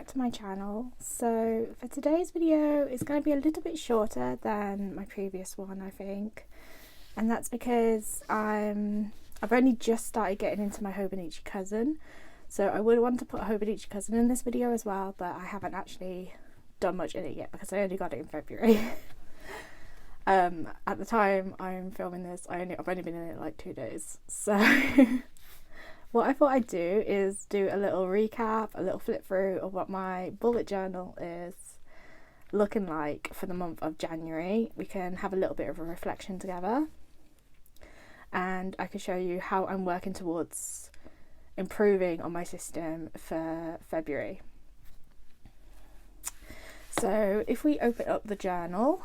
back to my channel. So for today's video, it's going to be a little bit shorter than my previous one, I think, and that's because I've only just started getting into my Hobonichi cousin, so I would want to put Hobonichi cousin in this video as well, but I haven't actually done much in it yet because I only got it in February. At the time I'm filming this, I've only been in it like 2 days, so what I thought I'd do is do a little recap, a little flip through of what my bullet journal is looking like for the month of January. We can have a little bit of a reflection together, and I can show you how I'm working towards improving on my system for February. So if we open up the journal,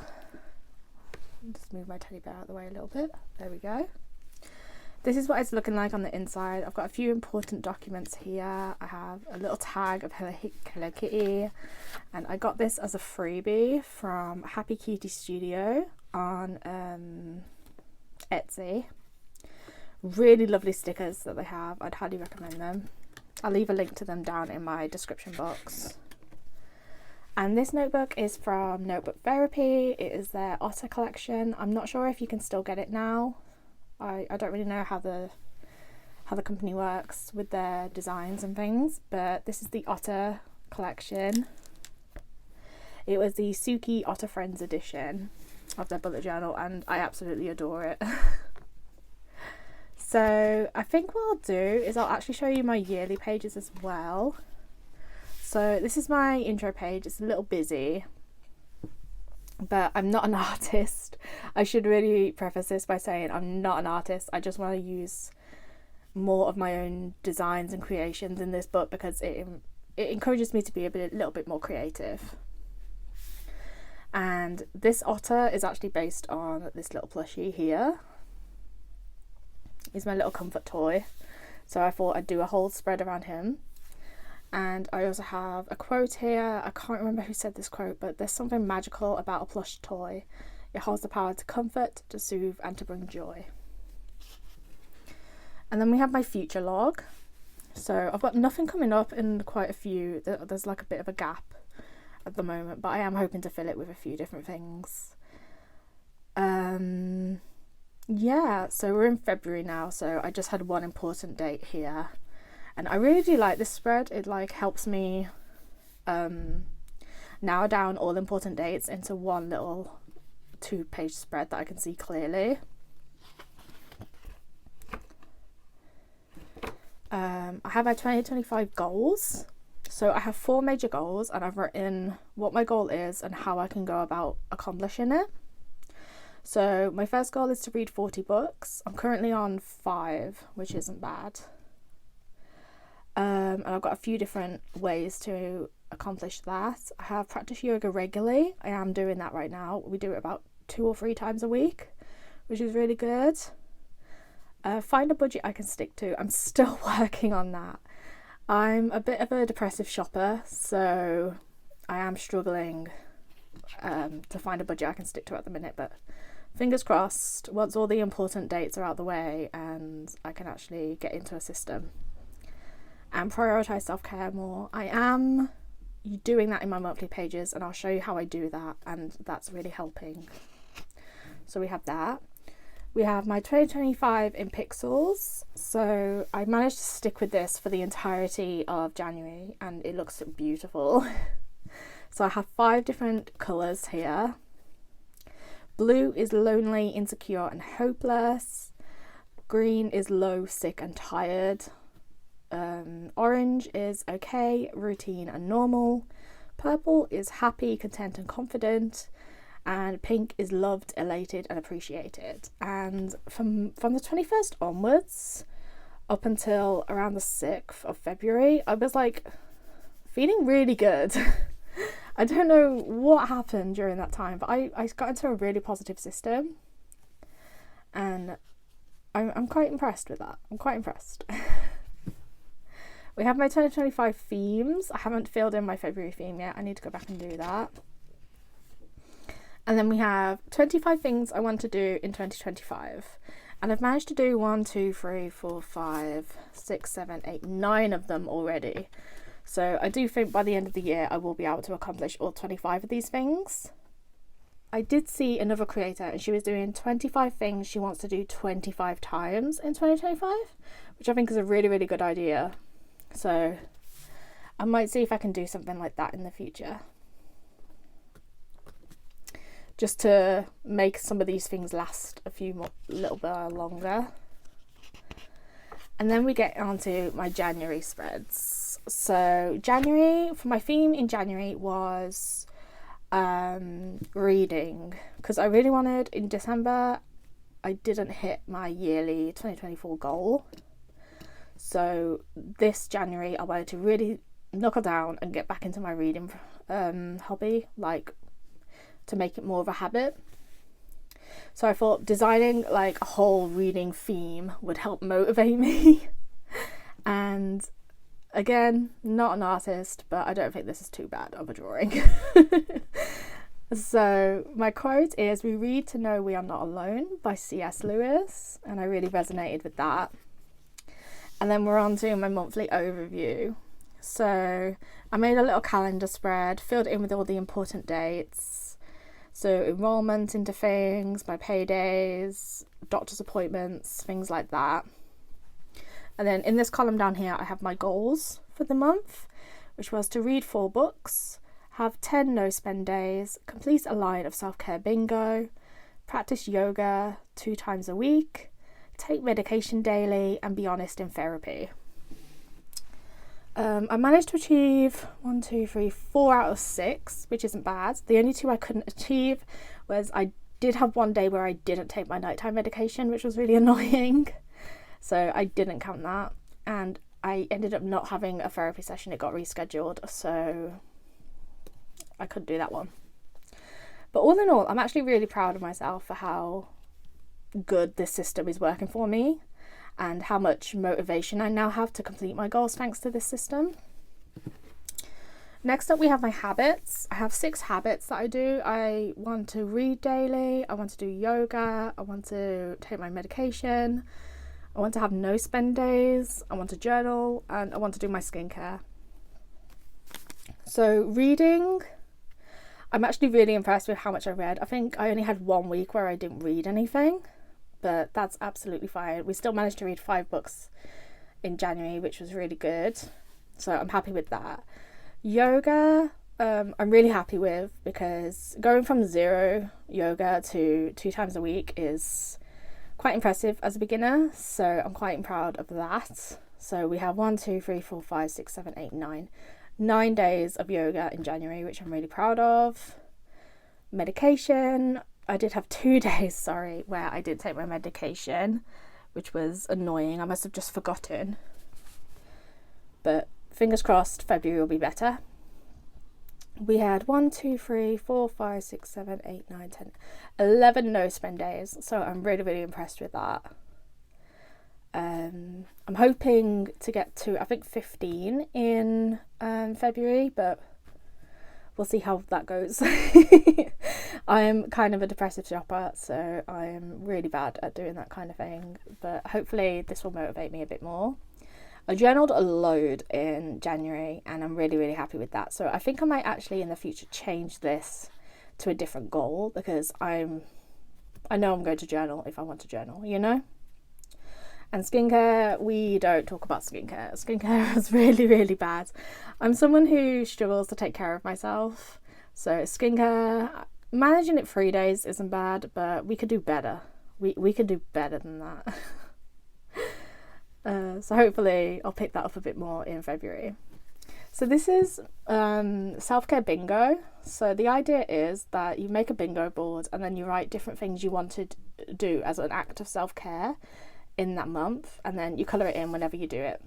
just move my teddy bear out of the way a little bit, there we go. This is what it's looking like on the inside. I've got a few important documents here. I have a little tag of Hello Kitty, and I got this as a freebie from Happy Kitty Studio on Etsy. Really lovely stickers that they have. I'd highly recommend them. I'll leave a link to them down in my description box. And this notebook is from Notebook Therapy. It is their Otter collection. I'm not sure if you can still get it now. I don't really know how the company works with their designs and things, but this is the Otter collection. It was the Suki Otter Friends edition of their bullet journal, and I absolutely adore it. So I think what I'll do is I'll actually show you my yearly pages as well. So this is my intro page. It's a little busy, but I'm not an artist. I should really preface this by saying I'm not an artist. I just want to use more of my own designs and creations in this book because it encourages me to be a little bit more creative. And this otter is actually based on this little plushie here. He's my little comfort toy, so I thought I'd do a whole spread around him. And I also have a quote here. I can't remember who said this quote, but there's something magical about a plush toy. It holds the power to comfort, to soothe, and to bring joy. And then we have my future log. So I've got nothing coming up in quite a few. There's like a bit of a gap at the moment, but I am hoping to fill it with a few different things. Yeah, so we're in February now, so I just had one important date here. And I really do like this spread. It like helps me narrow down all important dates into one little 2-page spread that I can see clearly. I have my 2025 goals. So I have 4 major goals, and I've written what my goal is and how I can go about accomplishing it. So my first goal is to read 40 books. I'm currently on 5, which isn't bad. And I've got a few different ways to accomplish that. I have practiced yoga regularly. I am doing that right now. We do it about 2 or 3 times a week, which is really good. Find a budget I can stick to. I'm still working on that. I'm a bit of a depressive shopper, so I am struggling to find a budget I can stick to at the minute, but fingers crossed once all the important dates are out the way and I can actually get into a system and prioritise self-care more. I am doing that in my monthly pages, and I'll show you how I do that, and that's really helping. So we have that. We have my 2025 in pixels. So I managed to stick with this for the entirety of January, and it looks beautiful. So I have 5 different colours here. Blue is lonely, insecure and hopeless. Green is low, sick and tired. Orange is okay, routine and normal. Purple is happy, content and confident. And pink is loved, elated and appreciated. And from the 21st onwards up until around the 6th of February, I was like feeling really good. I don't know what happened during that time, but I got into a really positive system, and I'm quite impressed with that. I'm quite impressed. We have my 2025 themes. I haven't filled in my February theme yet. I need to go back and do that. And then we have 25 things I want to do in 2025. And I've managed to do 1, 2, 3, 4, 5, 6, 7, 8, 9 of them already. So I do think by the end of the year I will be able to accomplish all 25 of these things. I did see another creator and she was doing 25 things she wants to do 25 times in 2025, which I think is a really, really good idea. So I might see if I can do something like that in the future, just to make some of these things last little bit longer. And then we get onto my January spreads. So January, for my theme in January was reading, because I really wanted, in December I didn't hit my yearly 2024 goal. So this January I wanted to really knuckle down and get back into my reading hobby, like to make it more of a habit. So I thought designing like a whole reading theme would help motivate me. And again, not an artist, but I don't think this is too bad of a drawing. So my quote is, "We read to know we are not alone," by C.S. Lewis, and I really resonated with that. And then we're on to my monthly overview. So I made a little calendar spread, filled it in with all the important dates. So enrollment into things, my paydays, doctor's appointments, things like that. And then in this column down here, I have my goals for the month, which was to read 4 books, have 10 no-spend days, complete a line of self-care bingo, practice yoga 2 times a week, take medication daily, and be honest in therapy. I managed to achieve 4 out of 6, which isn't bad. The only 2 I couldn't achieve was I did have one day where I didn't take my nighttime medication, which was really annoying. So I didn't count that. And I ended up not having a therapy session. It got rescheduled, so I couldn't do that one. But all in all, I'm actually really proud of myself for how good this system is working for me, and how much motivation I now have to complete my goals thanks to this system. Next up, we have my habits. I have 6 habits that I do. I want to read daily, I want to do yoga, I want to take my medication, I want to have no spend days, I want to journal, and I want to do my skincare. So reading, I'm actually really impressed with how much I read. I think I only had 1 week where I didn't read anything, but that's absolutely fine. We still managed to read 5 books in January, which was really good. So I'm happy with that. Yoga, I'm really happy with, because going from 0 yoga to 2 times a week is quite impressive as a beginner. So I'm quite proud of that. So we have 1, 2, 3, 4, 5, 6, 7, 8, 9 days of yoga in January, which I'm really proud of. Medication, I did have 2 days, where I did take my medication, which was annoying. I must have just forgotten. But fingers crossed, February will be better. We had 1, 2, 3, 4, 5, 6, 7, 8, 9, 10, 11 no spend days. So I'm really, really impressed with that. I'm hoping to get to, I think, 15 in February, but we'll see how that goes. I'm kind of a depressive shopper, so I'm really bad at doing that kind of thing, but hopefully this will motivate me a bit more. I journaled a load in January, and I'm really, really happy with that. So I think I might actually in the future change this to a different goal, because I know I'm going to journal if I want to journal, you know? And skincare, we don't talk about skincare. Skincare is really, really bad. I'm someone who struggles to take care of myself. So skincare, managing it 3 days isn't bad, but we could do better. We could do better than that. So hopefully I'll pick that up a bit more in February. So this is self-care bingo. So the idea is that you make a bingo board and then you write different things you want to do as an act of self-care in that month, and then you colour it in whenever you do it.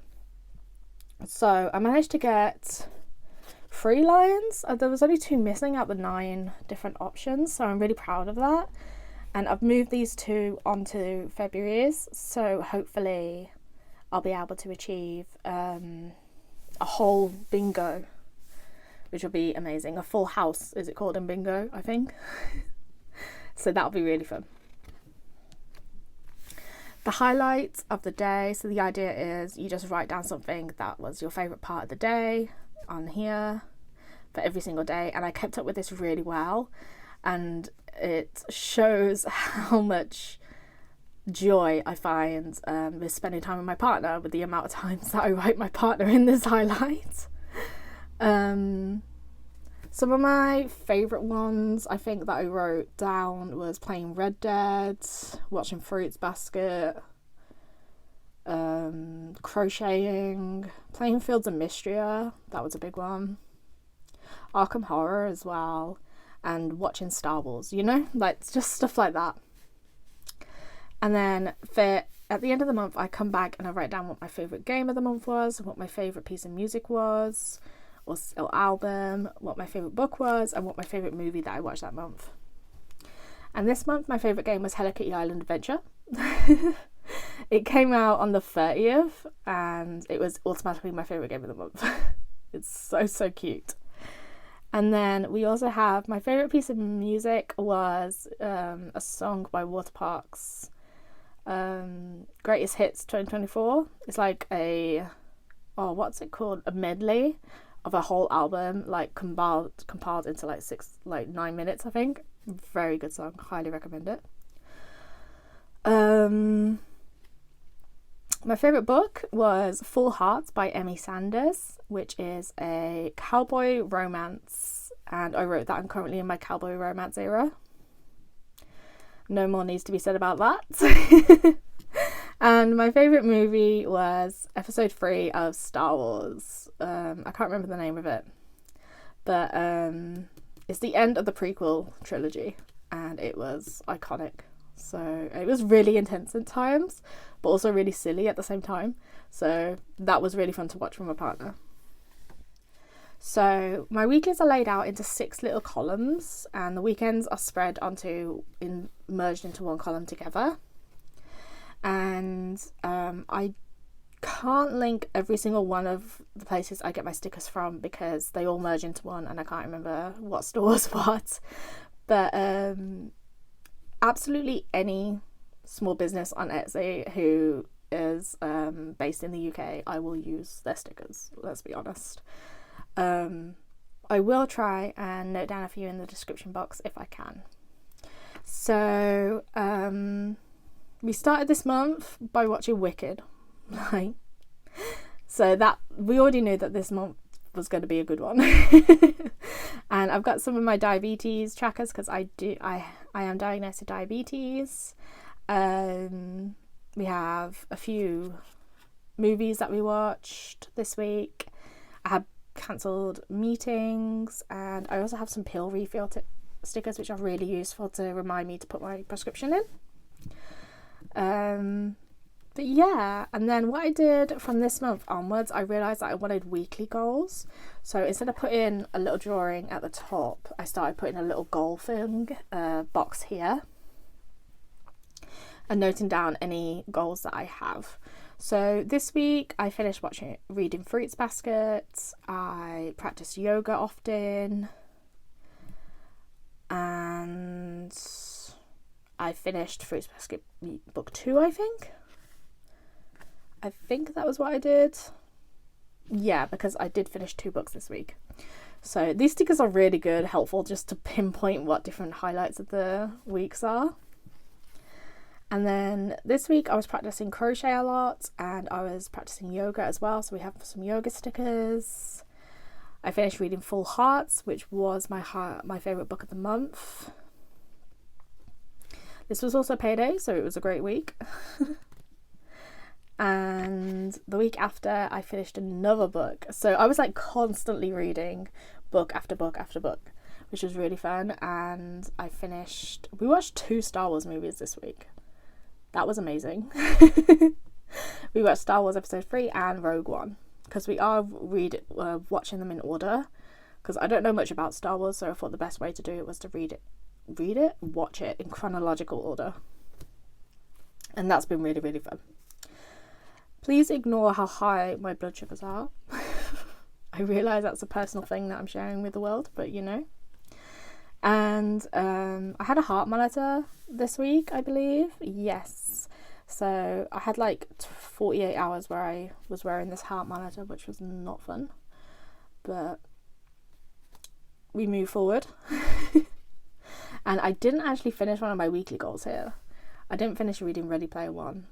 So I managed to get 3 lines. There was only 2 missing out the 9 different options, so I'm really proud of that. And I've moved these 2 onto February's, so hopefully I'll be able to achieve a whole bingo, which will be amazing. A full house, is it called, in bingo, I think. So that'll be really fun. The highlights of the day. So the idea is you just write down something that was your favourite part of the day. on here for every single day, and I kept up with this really well, and it shows how much joy I find with spending time with my partner, with the amount of times that I write my partner in this highlight. Some of my favourite ones I think that I wrote down was playing Red Dead, watching Fruits Basket, crocheting, playing Fields of Mystria, that was a big one, Arkham Horror as well, and watching Star Wars, you know, like just stuff like that. And then at the end of the month I come back and I write down what my favourite game of the month was, what my favourite piece of music was, or album, what my favourite book was, and what my favourite movie that I watched that month. And this month my favourite game was Hello Kitty Island Adventure. It came out on the 30th and it was automatically my favourite game of the month. It's so cute. And then we also have my favourite piece of music was a song by Waterparks, Greatest Hits 2024. It's like what's it called? A medley of a whole album, like compiled into like 9 minutes, I think. Very good song, highly recommend it. My favourite book was Full Hearts by Emmy Sanders, which is a cowboy romance, and I wrote that I'm currently in my cowboy romance era. No more needs to be said about that. And my favourite movie was episode 3 of Star Wars. I can't remember the name of it, but it's the end of the prequel trilogy and it was iconic. So it was really intense at times, but also really silly at the same time. So that was really fun to watch with my partner. So my weekends are laid out into 6 little columns, and the weekends are spread merged into one column together. And I can't link every single one of the places I get my stickers from because they all merge into one and I can't remember what store was what. But absolutely any small business on Etsy who is based in the UK, I will use their stickers, let's be honest. I will try and note down a few in the description box if I can. So we started this month by watching Wicked. So that we already knew that this month was going to be a good one. And I've got some of my diabetes trackers because I am diagnosed with diabetes. We have a few movies that we watched this week. I have cancelled meetings, and I also have some pill refill stickers which are really useful to remind me to put my prescription in. But yeah, and then what I did from this month onwards, I realised that I wanted weekly goals. So instead of putting a little drawing at the top, I started putting a little goal thing box here and noting down any goals that I have. So this week I finished reading Fruits Basket, I practiced yoga often, and I finished Fruits Basket book 2, I think that was what I did. Yeah, because I did finish 2 books this week. So these stickers are really good, helpful just to pinpoint what different highlights of the weeks are. And then this week I was practicing crochet a lot, and I was practicing yoga as well, so we have some yoga stickers. I finished reading Full Hearts, which was my favourite book of the month. This was also payday, so it was a great week. And the week after I finished another book, so I was like constantly reading book after book after book, which was really fun. And we watched 2 Star Wars movies this week. That was amazing. We watched Star Wars Episode 3 and Rogue One because we are watching them in order, because I don't know much about Star Wars, so I thought the best way to do it was to watch it in chronological order, and that's been really, really fun. Please ignore how high my blood sugars are. I realise that's a personal thing that I'm sharing with the world, but you know. And I had a heart monitor this week, I believe. Yes. So I had like 48 hours where I was wearing this heart monitor, which was not fun. but we move forward. And I didn't actually finish one of my weekly goals here. I didn't finish reading Ready Player One.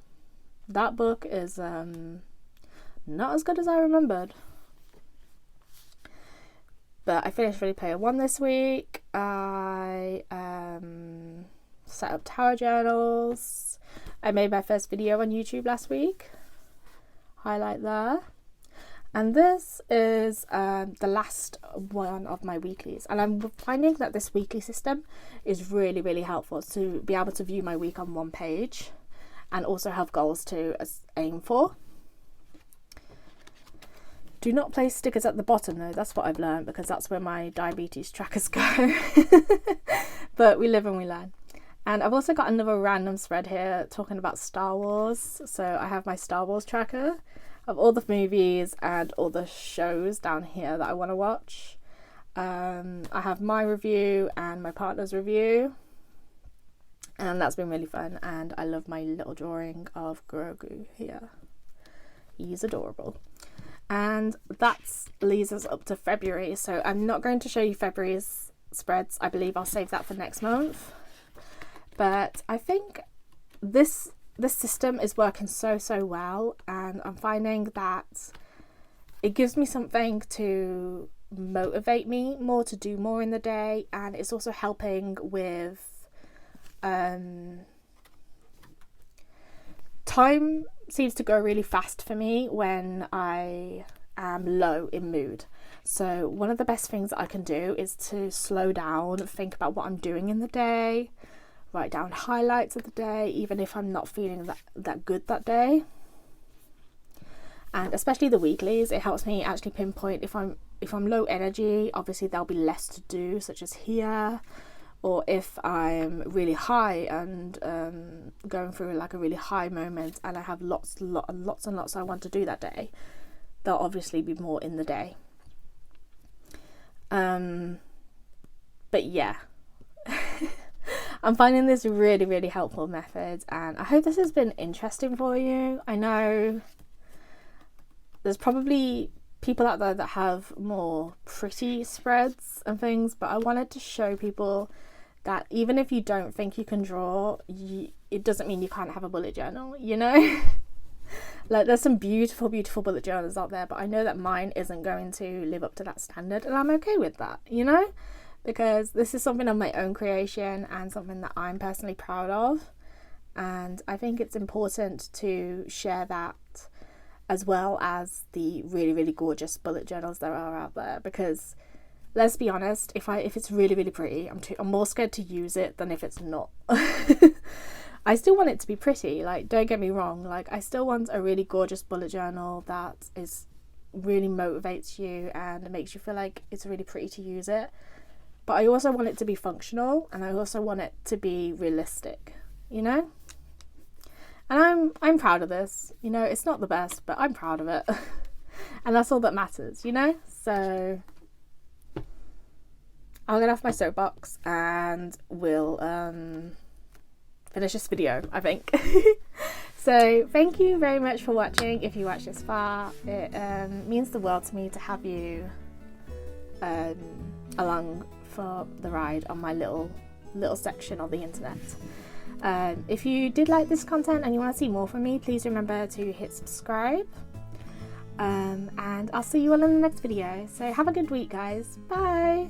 That book is not as good as I remembered. But I finished Ready Player One this week. I set up tarot journals. I made my first video on YouTube last week. Highlight there. And this is the last one of my weeklies. And I'm finding that this weekly system is really, really helpful to be able to view my week on one page and also have goals to aim for. Do not place stickers at the bottom though, that's what I've learned, because that's where my diabetes trackers go. But we live and we learn. And I've also got another random spread here talking about Star Wars. So I have my Star Wars tracker of all the movies and all the shows down here that I want to watch. I have my review and my partner's review, and that's been really fun. And I love my little drawing of Grogu here. He's adorable. And that leads us up to February. So I'm not going to show you February's spreads. I believe I'll save that for next month. But I think this system is working so well, and I'm finding that it gives me something to motivate me more to do more in the day, and it's also helping with time seems to go really fast for me when I am low in mood. So one of the best things that I can do is to slow down, think about what I'm doing in the day, write down highlights of the day, even if I'm not feeling that good that day. And especially the weeklies, it helps me actually pinpoint if I'm low energy. Obviously there'll be less to do, such as here, or if I'm really high and going through like a really high moment and I have lots and lots I want to do that day, there'll obviously be more in the day. But yeah. I'm finding this really, really helpful method, and I hope this has been interesting for you. I know there's probably people out there that have more pretty spreads and things, but I wanted to show people that even if you don't think you can draw, it doesn't mean you can't have a bullet journal, you know? Like, there's some beautiful bullet journals out there, but I know that mine isn't going to live up to that standard, and I'm okay with that, you know? Because this is something of my own creation and something that I'm personally proud of, and I think it's important to share that as well as the really, really gorgeous bullet journals there are out there. Because let's be honest, if it's really, really pretty, I'm more scared to use it than if it's not. I still want it to be pretty, like, don't get me wrong, like, I still want a really gorgeous bullet journal that is really motivates you and makes you feel like it's really pretty to use it. But I also want it to be functional, and I also want it to be realistic, you know? And I'm proud of this, you know? It's not the best, but I'm proud of it. And that's all that matters, you know? So I'll get off my soapbox and we'll finish this video, I think. So thank you very much for watching. If you watched this far, it means the world to me to have you along for the ride on my little section of the internet. If you did like this content and you want to see more from me, please remember to hit subscribe, and I'll see you all in the next video. So have a good week, guys. Bye.